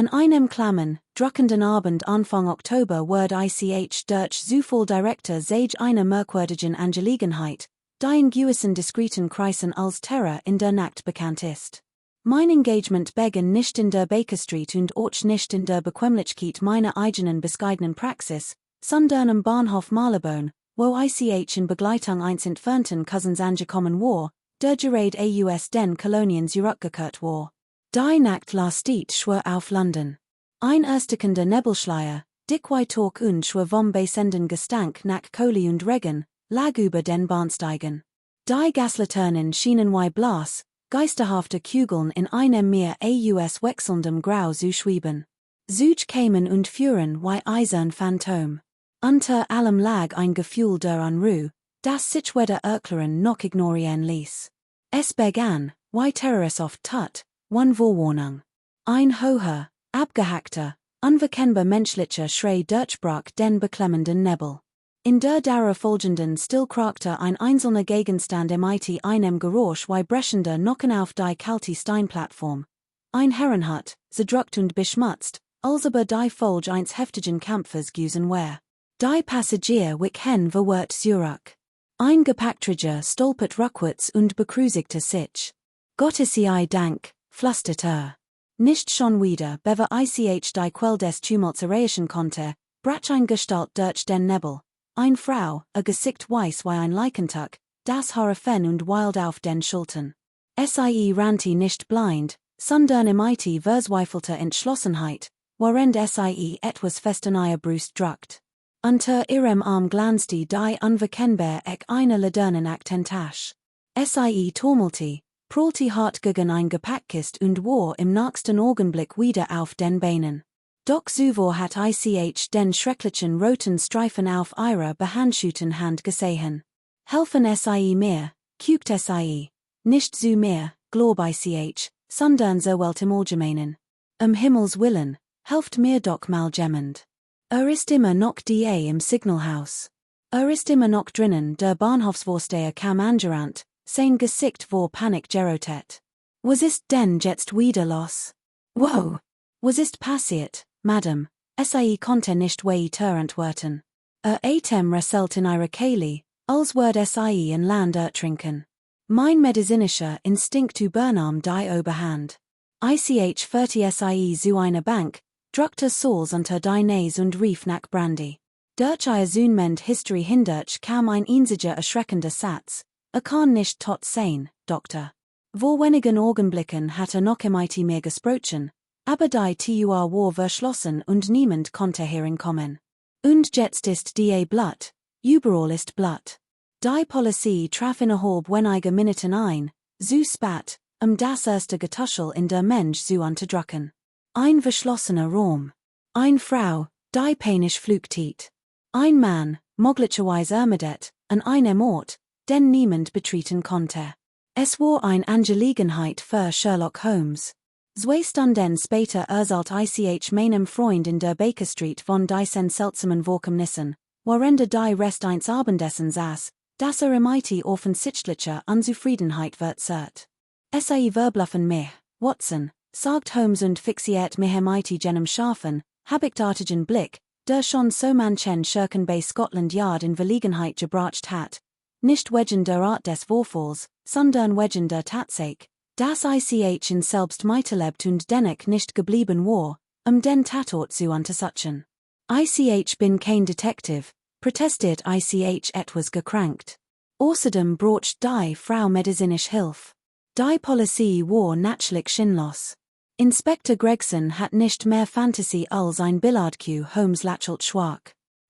An einem Klammen, druckenden Abend Anfang Oktober word ich durch Zufall Director Sage eine merkwürdigen Angelegenheit, die in gewissen diskreten Kreisen als Terror in der Nacht bekannt ist. Mein Engagement begann nicht in der Baker Street und auch nicht in der Bequemlichkeit meiner eigenen bescheidenen Praxis, sondern am Bahnhof Marylebone, wo ich in Begleitung eines entfernten Cousins angekommen war, der gerade aus den Kolonien zurückgekehrt war. Die Nacht lastet schwer auf London. Ein erstickender Nebelschleier, dick wie Talk und schwer vom beisenden Gestank nach Kohle und Regen, lag über den Bahnsteigen. Die Gaslaternen schienen wie Blas, geisterhafte Kugeln in einem Meer aus wechselndem Grau zu schweben. Such kämen und fuhren wie eisern Phantom. Unter allem lag ein Gefühl der Unruhe, das sich weder erklären noch ignorieren ließ. Es begann, wie Terrorists oft tat, one Vorwarnung. Ein hoher, abgehackter, unverkennbar menschlicher Schrei durchbrach den beklemmenden Nebel. In der darauffolgenden Still kragte ein einzelner Gegenstand mit einem Geräusch wie brechender Knochen auf die kalte Steinplattform. Ein Herrenhut, zerdrückt und beschmutzt, als aber die Folge eines heftigen Kampfes gewesen war. Die Passagier wick hen verwirrt zurück. Ein Gepäckträger stolpert rückwärts und bekrüsigte sich. Gottes sei Dank, flüsterte Nicht schon wieder, bever ich die Quell des Tumults erreichen konnte, brach ein Gestalt durch den Nebel. Ein Frau, a Gesicht weiß wie ein Leichentuch, das Haare fen und wild auf den Schultern. Sie rannte nicht blind, sondern mit verzweifelter Entschlossenheit, während sie etwas fest an ihre Brust drückt. Unter ihrem Arm glanzte die unverkennbar eine Laternenaktentasche. Sie turmelte, prollte hart gegen ein Gepäckkist und war im nächsten Augenblick wieder auf den Beinen. Doch zuvor hat ich den schrecklichen roten Streifen auf ihrer behandschuhten Hand gesehen. Helfen sie mir, guckt sie. Nicht so mehr, glaub ich, sondern so welt im Allgemeinen. Himmels Willen, helft mir doch mal jemand. Ist immer noch die im Signalhaus. Ist immer noch drinnen, der Bahnhofsvorsteher kam angerannt, sein Gesicht war Panik gerotet. Was ist denn jetzt wieder los? Wow! Was ist passiert, Madame? Sie konnte nicht weiter antworten. Atem rasselt in ihrer Kehle, als würde sie in Land ertrinken. Mein medizinischer Instinkt übernahm die Oberhand. Ich führte sie zu einer Bank, drückte Sauls unter die Nase und rief nach Brandy. Durch ihr Zunmend History hindurch kam ein einziger erschreckender Satz. Kann nicht tot sein, Doktor. Vor wenigen Augenblicken hatte noch mit mir gesprochen, aber die Tür war verschlossen und niemand konnte hereinkommen. Und jetzt ist die Blut, überall ist Blut. Die Polizei traf innerhalb weniger Minuten ein, so spät, das erste Getuschel in der Mensch zu unterdrücken. Ein verschlossener Raum. Eine Frau, die panisch flüchtet. Ein Mann, möglicherweise ermordet, an einem Ort, den niemand betreten konnte. Es war eine Angelegenheit für Sherlock Holmes. 2 Stunden später erzählt ich meinem Freund in der Baker Street von diesen seltsamen Vorkommnissen, während die Rest eines Abendessens saß, dass mit offensichtlicher Unzufriedenheit verzerrt. Sie verbluffen mich, Watson, sagt Holmes und fixiert mich mit jenem scharfen, habichtartigen Blick, der schon so manchen Schurken bei Scotland Yard in Verlegenheit gebracht hat. Nicht wegen der Art des Vorfalls, sondern wegen der Tatsache, dass ich in selbst miterlebt und dennoch nicht geblieben war, den Tatort zu untersuchen. Ich bin kein Detective, protestiert ich etwas gekrankt. Außerdem braucht die Frau medizinisch Hilfe. Die Polizei war natürlich sinnlos. Inspektor Gregson hat nicht mehr Fantasie als ein Billardcue, Holmes lächelt schwach.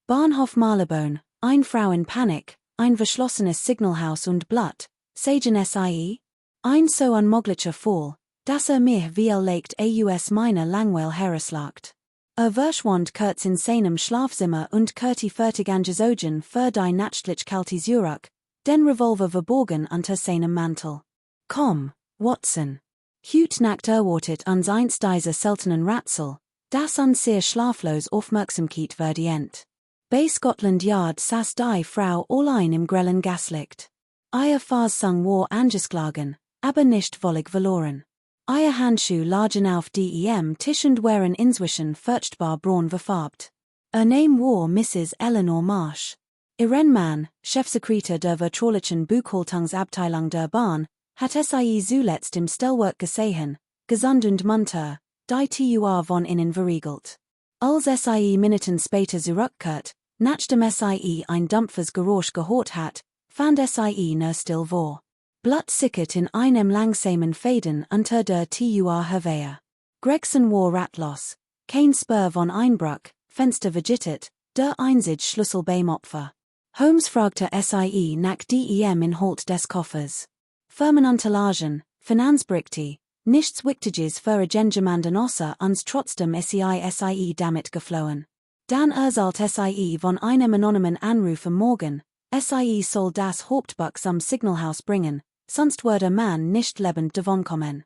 Bahnhof Marylebone, eine Frau in Panik, ein verschlossenes Signalhaus und Blut, sagen sie? Ein so unmöglicher Fall, dass mich wie legt aus meiner Langweil herauslogt. Verschwand kurz in seinem Schlafzimmer und kehrte fertig angezogen für die nächtlich kalte Zurück, den Revolver verborgen unter seinem Mantel. Komm, Watson. Hut Nacht erwartet an eins dieser seltenen Rätsel, das an sehr schlaflos Aufmerksamkeit verdient. Bei Scotland Yard saß die Frau allein im grellen Gaslicht. Ihr Fahrsang war angeschlagen, aber nicht völlig verloren. Eier Handschuh lagen auf dem Tisch und waren inzwischen furchtbar braun verfarbt. Name war Mrs. Eleanor Marsh. Ihren Mann, Chefsekretär der vertraulichen Buchhaltungsabteilung der Bahn, hat sie zuletzt im Stellwerk gesehen, gesund und munter, die Tur von innen verriegelt. Als sie Minuten später zurückkehrt, nachdem sie ein dumpfes Geräusch gehört hat, fand sie nur still war. Blut sickert in einem langsamen Faden unter der Tur Herwehe. Gregson war ratlos, kein Spur von Einbruch, Fenster vergittert, der einzige Schlüssel beim Opfer. Holmes fragte sie nach dem Inhalt des Koffers. Firmenunterlagen, Finanzberichte, nichts Wichtiges für jemanden außer uns trotzdem sie damit geflohen. Dann erzählt sie von einem anonymen Anruf am Morgen, sie soll das Hauptbuch zum Signalhaus bringen, sonst würde man nicht lebend davonkommen.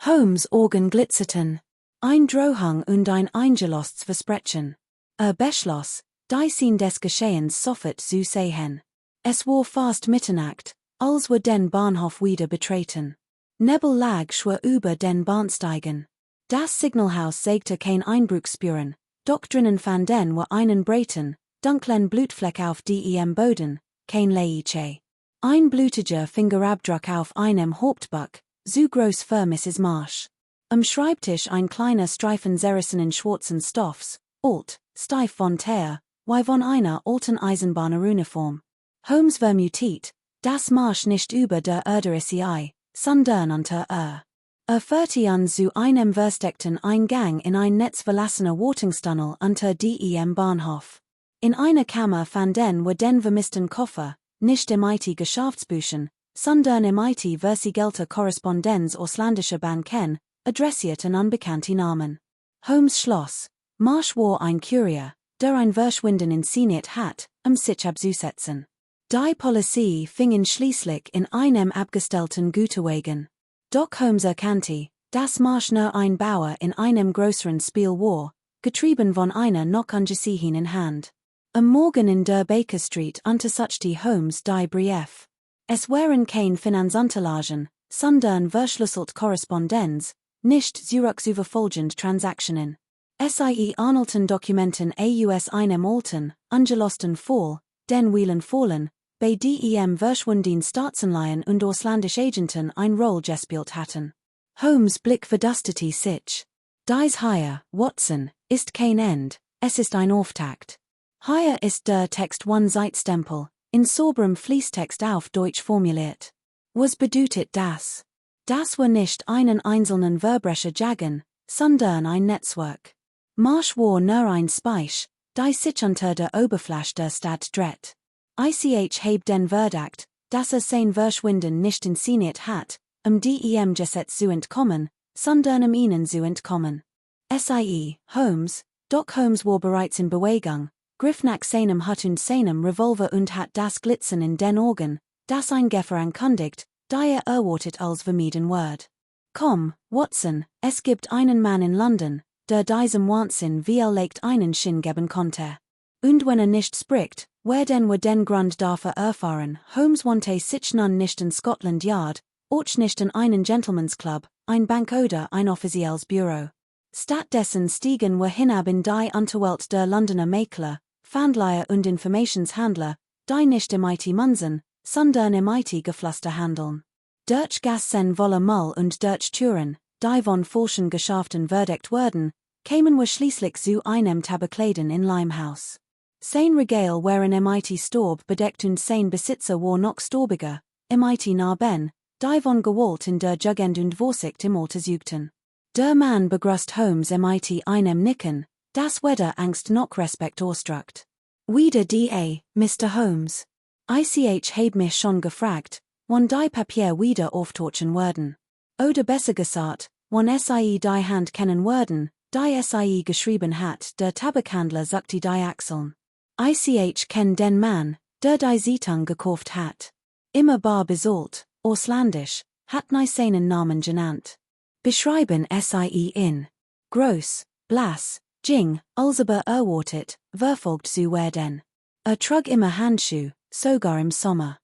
Holmes' Augen glitzerten. Ein Drohung und ein eingelostes Versprechen. Beschloss, die Scene des Geschehens sofort zu sehen. Es war fast Mitternacht, als wir den Bahnhof wieder betreten. Nebel lag schwer über den Bahnsteigen. Das Signalhaus zeigte kein Einbruchsspuren, doch drinnen fand wir einen breiten, dunklen Blutfleck auf dem Boden, kein Leiche. Ein blutiger Fingerabdruck auf einem Hauptbuch, so groß für Mrs. Marsh. Am Schreibtisch ein kleiner Streifen zerrissenen schwarzen Stoffs, alt, steif von Teer, wie von einer alten Eisenbahneruniform. Holmes vermutet, dass Marsh nicht über der Erde sei, sondern unter führte uns zu einem versteckten Eingang in ein netzverlassener Wartungstunnel unter dem Bahnhof. In einer Kammer fanden wir den vermissten Koffer, nicht MIT Geschäftsbüchern, sondern MIT versiegelte Korrespondenz ausländischer Banken, adressiert an unbekannte Namen. Holmes schloss, Marsh war ein Kurier, der ein Verschwinden inszeniert hat, sich abzusetzen. Die Polizei fingen schließlich in einem abgestellten Güterwagen. Doch Holmes erkannte, dass Marsh nur ein Bauer in einem größeren Spiel war, getrieben von einer noch angesehenen Hand. Am Morgen in der Baker Street untersuchte Holmes die Brief. Es waren kein Finanzunterlagen, sondern verschlüsselt Korrespondenz, nicht zurückzuverfolgende Transaktionen. Sie Arnoldten Dokumenten aus einem alten, angelosten Fall, den Wheelen fallen, bei dem verschwundenen Staatsanleihen und ausländische Agenten ein Rolle gespielt hatten. Holmes' Blick verdustete sich. Dies hier, Watson, ist kein End, es ist ein Auftakt. Hier ist der Text One-Seitstempel, in sauberem Fließtext auf Deutsch formuliert. Was bedeutet das? Das war nicht einen einzelnen Verbrecher jagen, sondern ein Netzwerk. Marsh war nur ein Speich, die sich unter der Oberfläche der Stadt dreht. Ich heb den Verdacht, dass sein Verschwinden nicht inszeniert hat, dem Gesetz zu entkommen, sondern ihnen zu entkommen. Holmes, doch Holmes war bereits in Bewegung, griff nach seinem Hut und seinem Revolver und hat das Glitzern in den Augen, das ein Gefahr ankündigt, die erwartet als vermieden wird. Komm, Watson, es gibt einen Mann in London, der diesem Wahnsinn vielleicht einen Sinn geben konnte. Und wenn nicht spricht, werden wir den Grund dafür erfahren. Holmes wandte sich nun nicht in Scotland Yard, auch nicht in einen Gentleman's Club, ein Bank oder ein offizielles Büro. Stattdessen stiegen wir hinab in die Unterwelt der Londoner Makler, Pfandleiher und Informationshandler, die nicht MIT Munsen, sondern MIT Geflüster handeln. Durch Gassen voller Mull und durch Türen, die von falschen Geschäften verdeckt wurden, kamen wir schließlich zu einem Tabakläden in Limehouse. Sein Regal waren MIT Staub bedeckt und sein Besitzer war noch staubiger, MIT Narben, die von Gewalt in der Jugend und Vorsicht im Alter suchten. Der Mann begrüßt Holmes MIT einem Nicken, das weder Angst noch Respekt ausdrückt. Wieder Mr. Holmes. Ich heb mich schon gefragt, wann die Papier wieder auftauchen würden. Oder besser gesagt, wann die Hand kennen würden, die geschrieben hat, der Tabakhandler sagte die Achseln. Ich kenn den Mann, der die Zeitung gekauft hat. Immer bar besollt, ausländisch, hat seinen Namen genannt. Beschreiben in. Groß, blass, jing, als erwartet, verfolgt zu werden. Trug immer Handschuh, sogar im Sommer.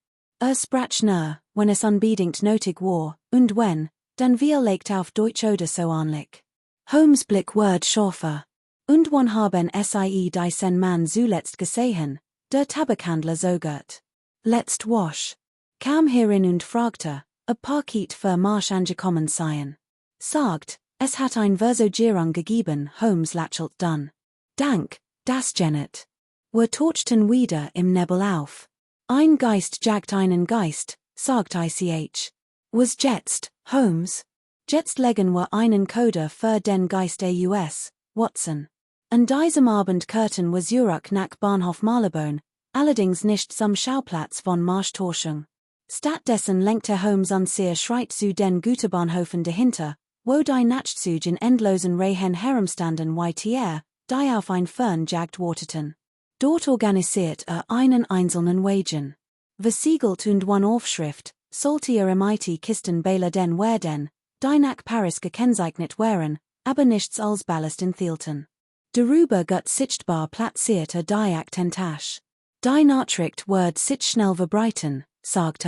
Sprach nur, wenn es unbedingt nötig war, und wenn, dann wir legt auf Deutsch oder so anlich. Holmes Blick Word Schorfer. Und one haben sie die sen man zuletzt gesehen, der Tabakhandler sogert. Letzt wasch. Kam hierin und fragte, ob Parkit für Marsch angekommen seien. Sagt, es hat ein Versogierung gegeben, Holmes lächelt dann. Dank, das Janet. Wir tauchten wieder im Nebel auf. Ein Geist jagt einen Geist, sagt ich. Was jetzt, Holmes? Jetzt legen wir einen Coder für den Geist aus, Watson. An diesem Abend kehrten wir zurück nach Bahnhof Marylebone, allerdings nicht zum Schauplatz von Marschtorschung. Stattdessen lenkte Holmes an sehr Schreit zu den Güterbahnhöfen dahinter, wo die Nachtzüge in endlosen Reihen herumstanden YTR, die auf ein Fern jagt warteten. Dort organisiert einen einzelnen Wagen. Versiegelt und one Aufschrift, sollte MIT Kisten Bäler den werden, die nach Paris gekennzeichnet wären, aber nichts als Ballast enthielten. Darüber gut sichtbar platzierte die Aktentasche. Die Nachricht wird sich schnell verbreiten, sagt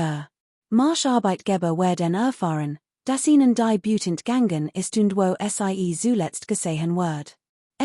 Marscharbeitgeber werden erfahren, dass ihnen die Beauty entgangen ist und wo sie zuletzt gesehen wird.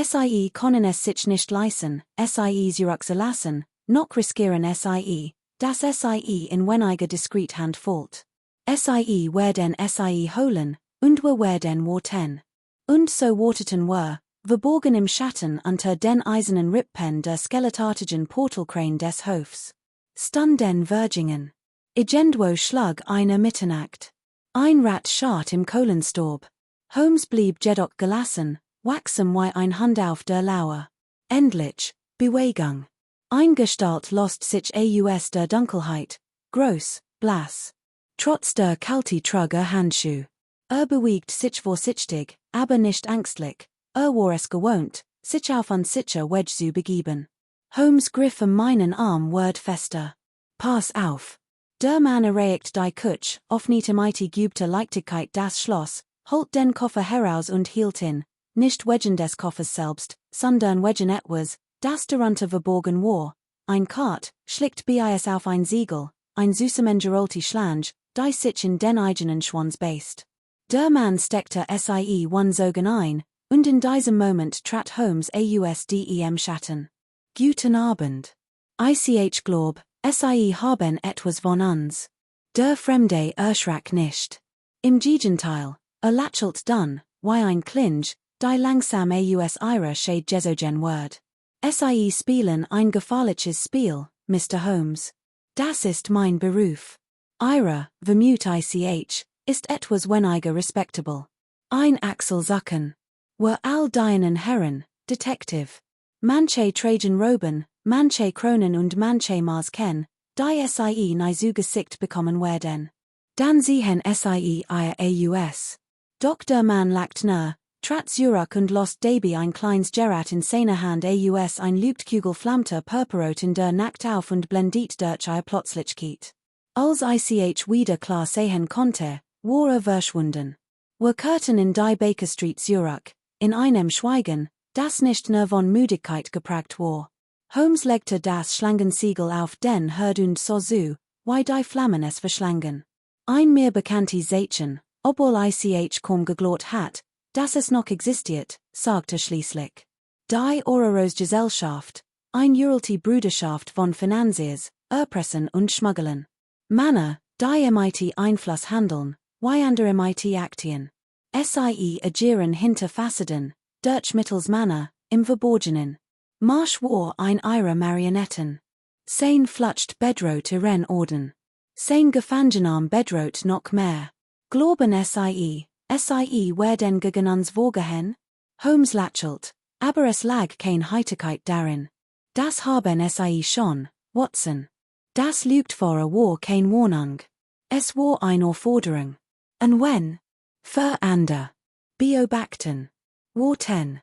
Sie können es sich nicht leisten, sie zurückzulassen, noch riskieren sie, dass sie in weniger diskret Hand fällt. Sie werden sie holen, und wir werden warten. Und so warteten wir, verborgen im Schatten unter den eisernen Rippen der skeletartigen Portalkrane des Hofs. Stunden Virgingen. Irgendwo schlag eine Mitternacht. Ein Rat scharrt im Kohlenstorb. Holmes blieb jedoch gelassen, wachsam wie ein Hund auf der Lauer. Endlich, Bewegung. Ein Gestalt lost sich aus der Dunkelheit, groß, blass. Trotz der Kälte trug Handschuh. Bewegt sich vorsichtig, aber nicht ängstlich. War es gewohnt, sich auf ein sicher Wedge zu begeben. Holmes griff meinen Arm ward fester. Pass auf. Der Mann erreicht die Kutsch, offnete mighty geübte Leichtigkeit das Schloss, holt den Koffer heraus und hielt ihn, nicht Wedgen des Koffers selbst, sondern Wedgen etwas, das darunter verborgen war. Ein Kart, schlickt bis auf ein Siegel, ein süßem gerollte Schlange, die sich in den eigenen Schwanz beißt. Der Mann steckte sie one Sogen ein, und in diesem Moment trat Holmes aus dem Schatten. Guten Abend. Ich glaub, sie haben etwas von uns. Der Fremde erschrak nicht. Im Gegenteil, lächelt dann, wie ein Klinge, die langsam aus ihrer Shade gesogen wird. Sie spielen ein gefährliches Spiel, Mr. Holmes. Das ist mein Beruf. Ihre, vermute ich, ist etwas weniger respectable. Ein Achselzucken. Were all deinen Herren, Detective. Manche Trajan Roben, manche Kronen und manche Maßken, die sie nie zu Gesicht bekommen werden. Dann sehen sie ihr aus. Doch der Mann lacht nah, trat zurück und lost dabei ein kleines Gerät in seiner Hand aus ein Leuchtkugel flammte purpurrot in der Nacht auf und blendet durch ihr Plötzlichkeit. Als ich wieder klar sehen konnte, war verschwunden. Wir kehrten in die Baker Street zurück, in einem Schweigen, das nicht nur von Müdigkeit geprägt war. Holmes legte das Schlangensiegel auf den Herd und so zu, wie die Flammen es verschlangen. Ein mir bekanntes Sätchen, obwohl ich kaum geglaubt hat, dass es noch existiert, sagte schließlich. Die Oureros Gesellschaft, ein uralte Bruderschaft von Financiers, Erpressen und Schmuggeln. Männer, die MIT Einfluss handeln, wie andere MIT Aktien. Sie agieren hinter Fassaden, durch mittels Männer, im Verborgenen. Marsch war ein ihrer Marionetten. Sein flutscht bedroht ihren Orden. Sein Gefangenarm bedroht noch mehr. Glauben sie werden gegen uns vorgehen? Holmes lächelt, aber es lag kein Heiterkeit darin. Das haben sie schon, Watson. Das Lügtfahrer war kein Warnung. Es war eine Aufforderung. Und wenn? Verander. Beobachten. Warten.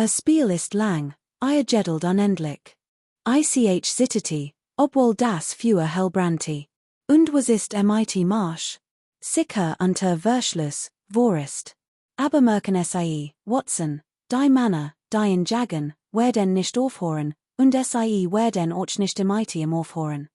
Spiel ist lang, ihr jedelt unendlich. Ich zitterte, obwohl das Feuer hell brannte. Und was ist MIT Marsch? Sicher unter Verschluss, Vorist. Aber merken sie, Watson, die Männer, die in Jagen, werden nicht aufhören, und sie werden auch nicht MIT im Aufhören.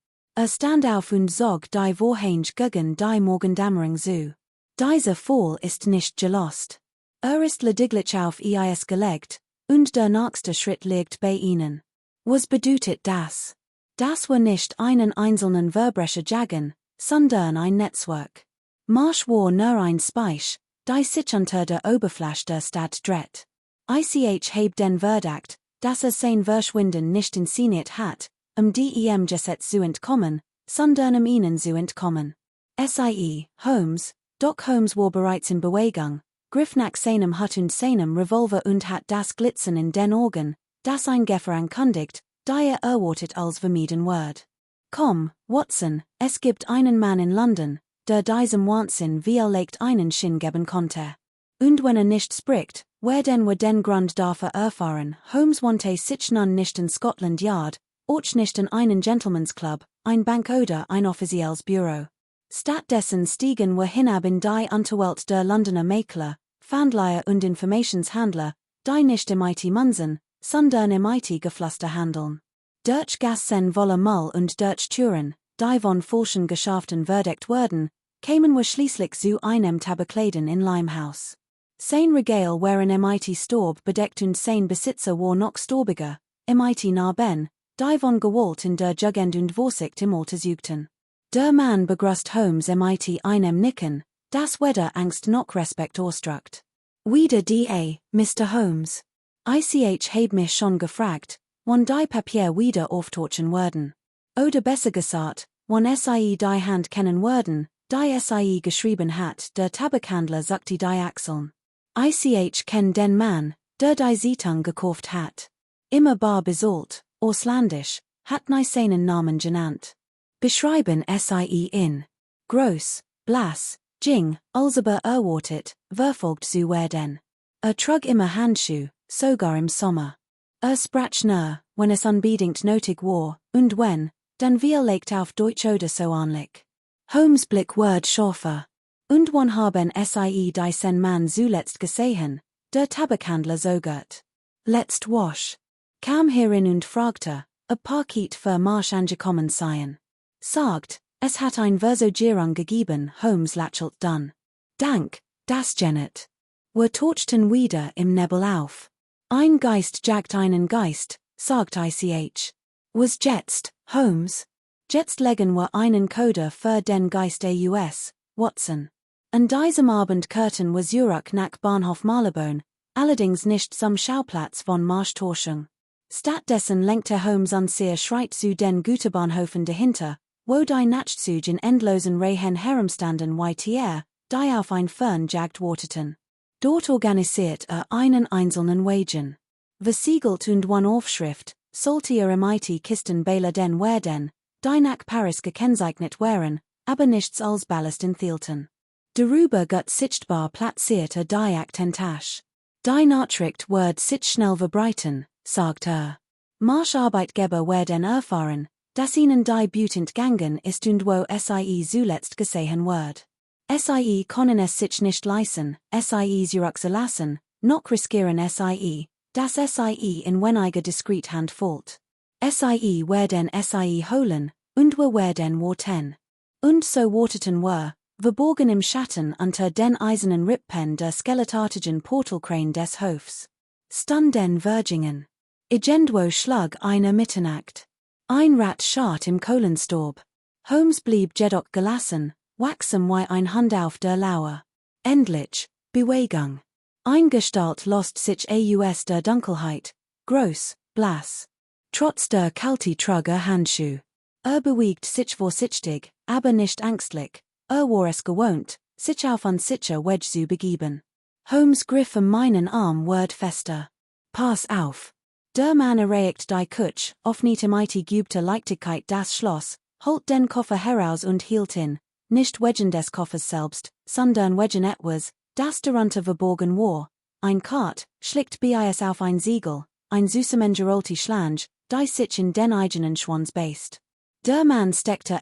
Stand auf und sog die Vorhänge gegen die Morgendämmerung zu. Dieser Fall ist nicht gelost. Ist lediglich auf Eis gelegt, und der nächste Schritt liegt bei Ihnen. Was bedeutet das? Das war nicht einen einzelnen Verbrecher jagen, sondern ein Netzwerk. Marsch war nur ein Speich, die sich unter der Oberfläche der Stadt dreht. Ich heb den Verdacht, dass sein Verschwinden nicht inszeniert hat, dem Gesetz zu entkommen, sondern ihnen zu entkommen. Holmes, Doc Holmes war bereits in Bewegung, griff nach seinem Hut und seinem Revolver und hat das Glitzern in den Augen, das ein Geffer ankündigt, da erwartet als vermieden wird. Komm, Watson, es gibt einen Mann in London, der diesem Wahnsinn vielleicht einen Sinn geben konnte. Und wenn nicht spricht, wer denn wir den Grund dafür erfahren? Holmes wandte sich nun nicht in Scotland Yard, auch nicht in einen Gentleman's Club, ein Bank oder ein offizielles Büro. Stattdessen stiegen wir hinab in die Unterwelt der Londoner Makler, Fandleier und Informationshandler, die nicht im IT Munsen, sondern im IT Geflüster handeln. Durch Gassen voller Mull und durch Türen, die von falschen Geschäften verdeckt wurden, kämen wir schließlich zu einem Tabakläden in Limehouse. Sein Regal waren im IT Storb bedeckt und sein Besitzer war noch storbiger, im IT Narben, die von Gewalt in der Jugend und Vorsicht im Alter suchten. Der Mann begrüßt Holmes im IT einem Nicken, das weder Angst noch Respekt ausdrückt. Wieder da, Mr. Holmes. Ich heb mich schon gefragt, wann die Papier wieder auftauchen würden. Oder besser gesagt, wann die Hand kennen würden, die geschrieben hat, der Tabakhandler sagte die Achseln. Ich kenn den Mann, der die Zeitung gekauft hat. Immer bar besolt, ausländisch, hat nie seinen Namen genannt. Beschreiben in. Groß, blass, jing, als aber erwartet, verfolgt zu werden. Trug immer Handschuh, sogar im Sommer. Sprach nur, wenn es unbedingt nötig war, und wenn, dann legt auf Deutsch oder so anlich. Holmes Blick ward scharfer. Und wann haben die sen Mann zuletzt gesehen, der Tabakhandler sogert. Letzt wasch. Kam hierin und fragte, ob Paket für Marsch angekommen seien. Sagt, es hat ein Versogierung gegeben, Holmes lächelt dann. Dank, das Janet. Wir tauchten wieder im Nebel auf. Ein Geist jagt einen Geist, sagt ich. Was jetzt, Holmes? Jetzt legen wir einen Coder für den Geist US, Watson. An diesem Abend kehrten wir zurück nach Bahnhof Marylebone, allerdings nicht zum Schauplatz von Marschtorschung. Stattdessen lenkte Holmes an sehr Schritt zu den Güterbahnhöfen dahinter, wo die Nachtzüge in endlosen Reihen herumstanden YTR, die auf ein Fern jagt warteten. Dort organisiert einen einzelnen Wagen. Versiegelt und one Aufschrift, sollte im IT-Kisten Bäler den werden, die nach Paris gekennzeichnet wären, aber nichts als Ballast enthielten. Darüber wird sichtbar platzierte die Aktentasche. Die Nachricht wird sich schnell verbreiten, sagt Marscharbeitgeber werden erfahren, dass ihnen die Beauty entgangen ist und wo zuletzt gesehen wird. Können es sich nicht leisten, zurückzulassen, noch riskieren dass in weniger diskret Hand fällt. Werden holen, und wir werden warten. Und so warteten wir, verborgen im Schatten unter den eisernen Rippen der skeletartigen Portalkrane des Hofs. Stunden Virgingen. Irgendwo schlag eine Mitternacht. Ein Rat schart im Kohlenstorb. Holmes blieb jedoch gelassen, wachsam wie ein Hund auf der Lauer. Endlich, Bewegung. Ein Gestalt lost sich aus der Dunkelheit, groß, blass. Trotz der kalte Trugger Handschuh. Bewegt sich vorsichtig, aber nicht ängstlich. War es gewohnt, sich auf ein sicher Wedge zu begeben. Holmes griff meinen Arm ward fester. Pass auf. Der Mann erreicht die Kutsch, öffnet im geübte Leichtigkeit das Schloss, holt den Koffer heraus und hielt ihn, nicht Wedgen des Koffers selbst, sondern Wedgen etwas, das darunter verborgen war. Ein Kart, schlickt bis auf ein Siegel, ein süßem gerollte Schlange, die sich in den eigenen Schwanz beißt. Der Mann steckte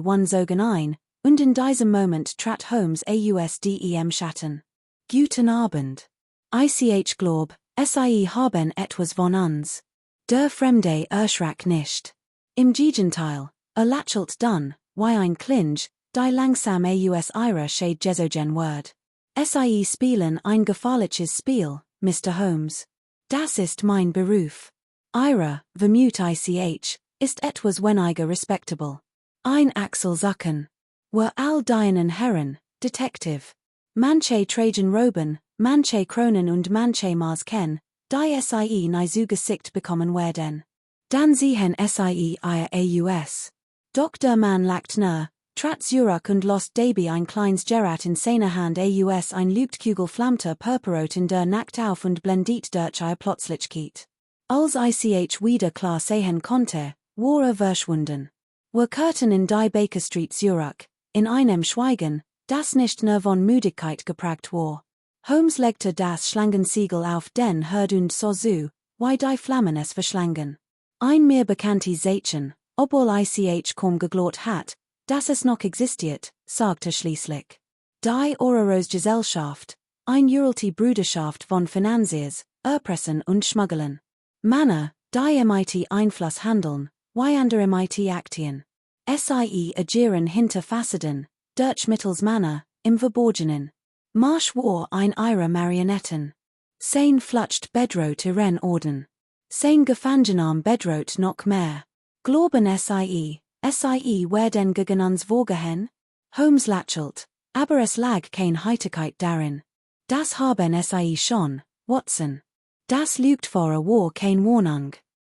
one Sogen ein, und in diesem Moment trat Holmes dem Schatten. Guten Abend. Ich glaub, haben etwas von uns. Der Fremde erschrak nicht. Im Gegenteil, lächelt dann, wie ein Klinge, die langsam aus ihrer Shade Jesogen Word. Sie spielen ein gefährliches Spiel, Mr. Holmes. Das ist mein Beruf. Ihre, vermute ich, ist etwas weniger respectable. Ein Axel Zucken. Were all dienen Herren, Detective. Manche Trajan Roben, manche Kronen und manche Mars ken, die sie nie zugesicht bekommen werden. Dan sehen sie ihr aus. Dr. Man lacht nur, trat Zurich und lost dabei ein kleines Gerät in seiner Hand aus ein Leuchtkugel flammte purpurrot in der Nacht auf und blendet durch ihr Plötzlichkeit. Als ich wieder klar sehen konnte, war verschwunden. Wir kehrten in die Baker Street Zurich, in einem Schweigen, das nicht nur von Müdigkeit geprägt war. Holmes legte das Schlangensiegel auf den Herd und so zu, wie die Flammen es verschlangen. Ein mir bekanntes Sätchen, obwohl ich kaum geglaubt hat, dass es noch existiert, sagte schließlich. Die Oureros Gesellschaft, ein uralte Bruderschaft von Financiers, Erpressen und Schmuggeln. Männer, die mit Einfluss handeln, wie andere mit Aktien. Sie agieren hinter Fassaden, durch mittels Männer, im Verborgenen. Marsch war ein ihrer Marionetten. Sein flutscht bedroht ihren Orden. Sein Gefangenam bedroht noch mehr. Glauben sie werden gegen uns vorgehen? Holmes lächelt, aber es lag kein Heiterkeit darin. Das haben sie schon, Watson. Das Lügtfahrer war kein Warnung.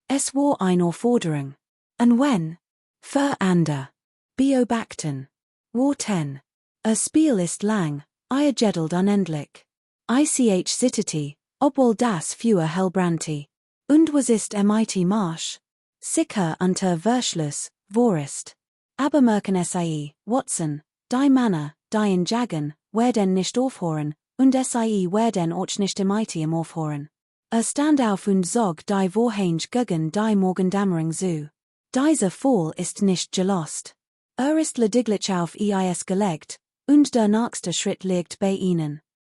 Es war eine Aufforderung. Und wenn? Verander. Beobachten. Warten. Spiel ist lang, ihr Jedelt unendlich. Ich zitterte, obwohl das Feuer hellbrannte. Und was ist mit Marsch? Sicher unter Verschluss, Vorist. Aber merken sie, Watson, die Männer, die in Jagen, werden nicht aufhören, und sie werden auch nicht im aufhören. Stand auf und sog die Vorhänge gegen die Morgendämmerung zu. Dieser Fall ist nicht gelost. Ist lediglich auf Eis gelegt, und der nächste Schritt liegt bei ihnen.